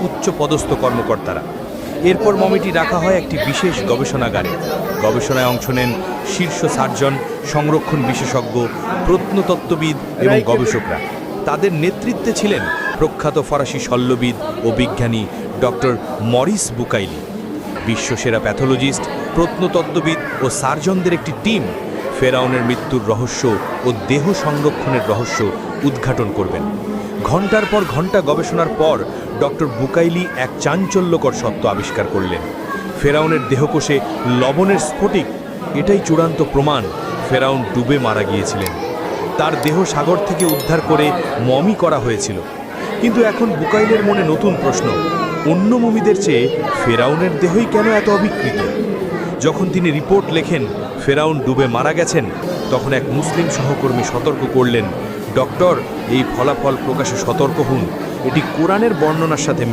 উচ্চ পদস্থ কর্মকর্তারা। এরপর মমিটি রাখা হয় একটি বিশেষ গবেষণাগারে। গবেষণায় অংশ নেন শীর্ষ সার্জন, সংরক্ষণ বিশেষজ্ঞ, প্রত্নতত্ত্ববিদ এবং গবেষকরা। তাদের নেতৃত্বে ছিলেন প্রখ্যাত ফরাসি শল্যবিদ ও বিজ্ঞানী ডক্টর মরিস বুকাইলি। বিশ্বসেরা প্যাথোলজিস্ট, প্রত্নতত্ত্ববিদ ও সার্জনদের একটি টিম ফেরাউনের মৃত্যুর রহস্য ও দেহ সংরক্ষণের রহস্য উদ্ঘাটন করবেন। ঘণ্টার পর ঘণ্টা গবেষণার পর ডক্টর বুকাইলি এক চাঞ্চল্যকর সত্য আবিষ্কার করলেন। ফেরাউনের দেহকোষে লবণের স্ফটিক। এটাই চূড়ান্ত প্রমাণ ফেরাউন ডুবে মারা গিয়েছিলেন। তার দেহ সাগর থেকে উদ্ধার করে মমি করা হয়েছিল। কিন্তু এখন বুকাইলের মনে নতুন প্রশ্ন, অন্য মমিদের চেয়ে ফেরাউনের দেহই কেন এত অবিকৃত? যখন তিনি রিপোর্ট লেখেন ফেরাউন ডুবে মারা গেছেন, তখন এক মুসলিম সহকর্মী সতর্ক করলেন, ডক্টর, এই ফলাফল প্রকাশে সতর্ক হন, এটি কোরআনের বর্ণনার সাথে